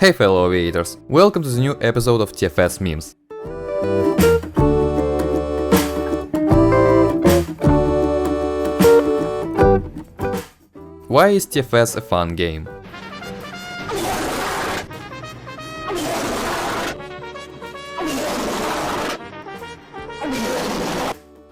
Hey fellow aviators, welcome to the new episode of TFS Memes. Why is TFS a fun game?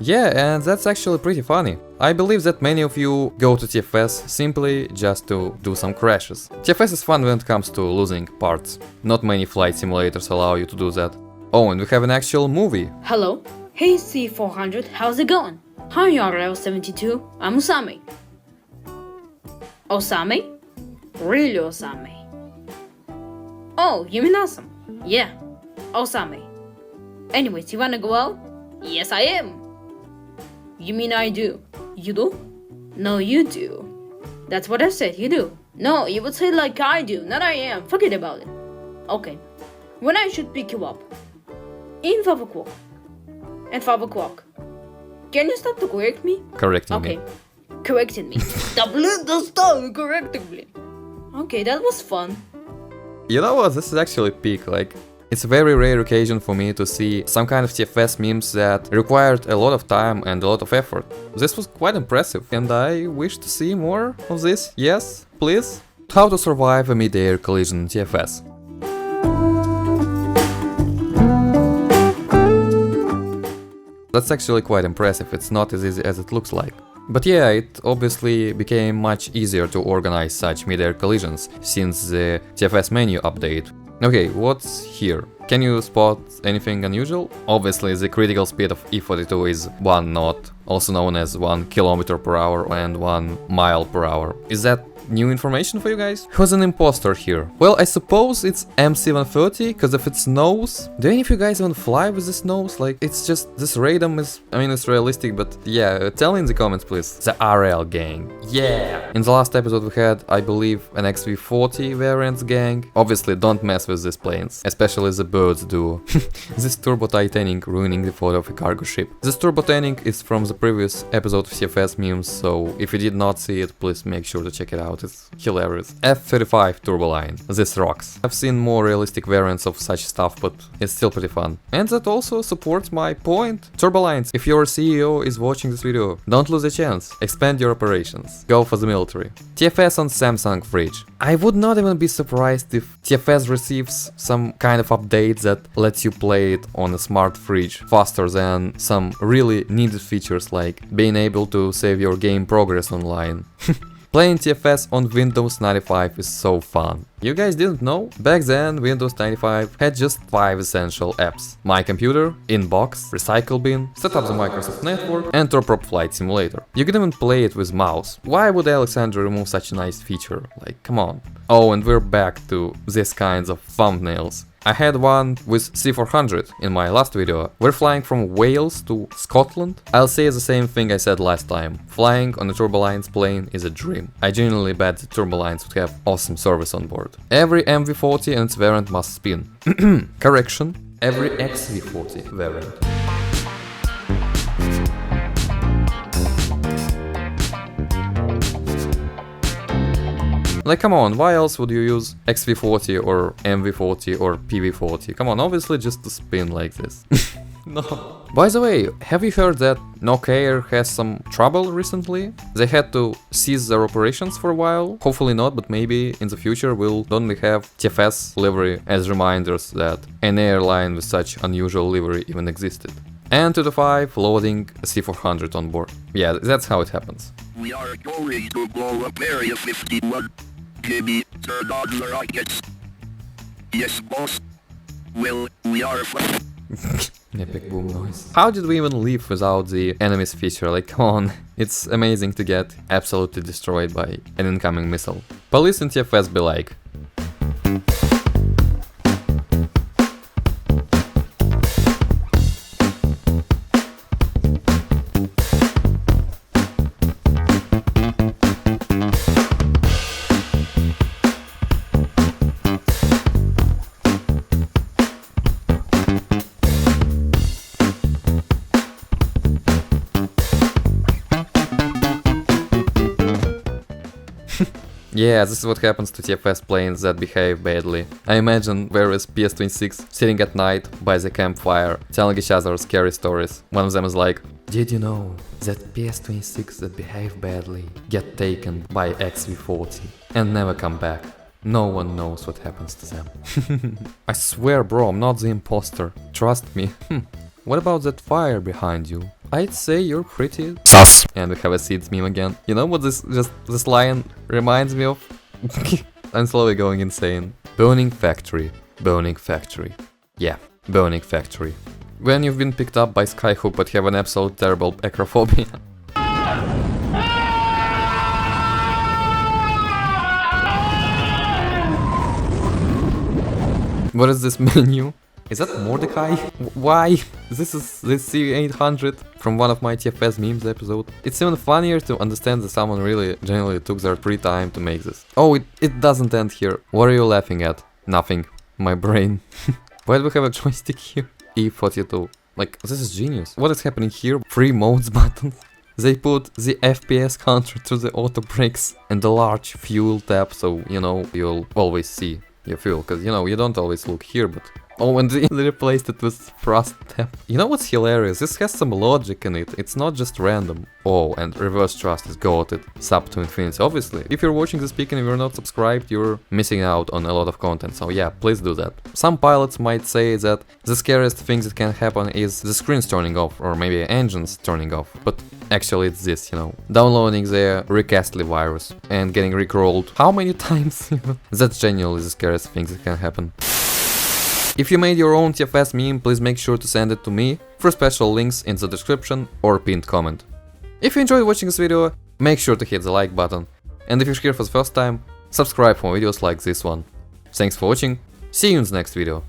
Yeah, and that's actually pretty funny. I believe that many of you go to TFS simply just to do some crashes. TFS is fun when it comes to losing parts. Not many flight simulators allow you to do that. Oh, and we have an actual movie. Hello. Hey C400, how's it going? Hi RL72, I'm Osame. Osame? Really Osame? Oh, you mean awesome? Yeah, Osame. Anyways, you wanna go out? Yes, I am. You mean I do? You do? No, you do. That's what I said, you do. No, you would say like I do, not I am. Forget about it. Okay. When I should pick you up? In 5 o'clock. At 5 o'clock. Can you stop to correct me? Correcting me. Okay. Correcting me. Stop correcting me. Okay, that was fun. You know what, this is actually peak, like... It's a very rare occasion for me to see some kind of TFS memes that required a lot of time and a lot of effort. This was quite impressive, and I wish to see more of this. Yes, please. How to survive a mid-air collision in TFS. That's actually quite impressive, it's not as easy as it looks like. But yeah, it obviously became much easier to organize such mid-air collisions since the TFS menu update. Okay, what's here? Can you spot anything unusual? Obviously, the critical speed of E42 is 1 knot, also known as 1 km per hour and 1 mile per hour. Is that new information for you guys? Who's an imposter here? Well, I suppose it's MC130, because of its nose. Do any of you guys even fly with this nose? Like, it's just, this radom is, I mean, it's realistic, but yeah, tell me in the comments, please. The RL gang. Yeah! In the last episode we had, I believe, an XV40 variants gang. Obviously, don't mess with these planes, especially the birds do. This turbo titanic ruining the photo of a cargo ship. This turbo titanic is from the previous episode of CFS memes, so if you did not see it, please make sure to check it out. It's hilarious. F-35 turboline. This rocks. I've seen more realistic variants of such stuff, but it's still pretty fun. And that also supports my point. Turbolines, if your CEO is watching this video, don't lose a chance. Expand your operations. Go for the military. TFS on Samsung fridge. I would not even be surprised if TFS receives some kind of update that lets you play it on a smart fridge faster than some really needed features like being able to save your game progress online. Playing TFS on Windows 95 is so fun. You guys didn't know? Back then, Windows 95 had just 5 essential apps. My computer, Inbox, Recycle Bin, set up the Microsoft Network, and Turboprop Flight Simulator. You could even play it with mouse. Why would Alexander remove such a nice feature? Like, come on. Oh, and we're back to these kinds of thumbnails. I had one with C400 in my last video. We're flying from Wales to Scotland. I'll say the same thing I said last time. Flying on a Turbolines plane is a dream. I genuinely bet the Turbolines would have awesome service on board. Every MV40 and its variant must spin. Correction, every XV40 variant. Like, come on, why else would you use XV40 or MV40 or PV40? Come on, obviously just to spin like this. No. By the way, have you heard that Nokia has some trouble recently? They had to cease their operations for a while. Hopefully not, but maybe in the future we'll only have TFS livery as reminders that an airline with such unusual livery even existed. And to the 5 loading a C400 on board. Yeah, that's how it happens. We are going to blow up Area 51. Jimmy, turn on the rockets. Yes, boss. Well, we are Epic boom noise. How did we even live without the enemies feature? Like, come on. It's amazing to get absolutely destroyed by an incoming missile. Police in TFS be like... Yeah, this is what happens to TFS planes that behave badly. I imagine various PS26 sitting at night by the campfire, telling each other scary stories. One of them is like, did you know that PS26 that behave badly get taken by XV40 and never come back? No one knows what happens to them. I swear, bro, I'm not the imposter. Trust me. What about that fire behind you? I'd say you're pretty sus. And we have a seeds meme again. You know what this line reminds me of? I'm slowly going insane. Burning factory. Burning factory. Yeah, burning factory. When you've been picked up by Skyhook but have an absolute terrible acrophobia. What is this menu? Is that Mordecai? Why? This is the C800 from one of my TFS memes episode. It's even funnier to understand that someone really genuinely took their free time to make this. Oh, it doesn't end here. What are you laughing at? Nothing. My brain. Why do we have a joystick here? E42. Like, this is genius. What is happening here? Free modes buttons. They put the FPS counter to the auto brakes and the large fuel tab, so, you know, you'll always see your fuel, because, you know, you don't always look here, but... Oh, and they replaced it with thrust tab. You know what's hilarious? This has some logic in it, it's not just random. Oh, and reverse thrust is goated. Sub to infinity, obviously. If you're watching this peak and you're not subscribed, you're missing out on a lot of content, so yeah, please do that. Some pilots might say that the scariest thing that can happen is the screens turning off, or maybe engines turning off, but actually it's this, you know, downloading the Recastly virus and getting recrawled how many times? That's genuinely the scariest thing that can happen. If you made your own TFS meme, please make sure to send it to me through special links in the description or pinned comment. If you enjoyed watching this video, make sure to hit the like button. And if you're here for the first time, subscribe for videos like this one. Thanks for watching, see you in the next video.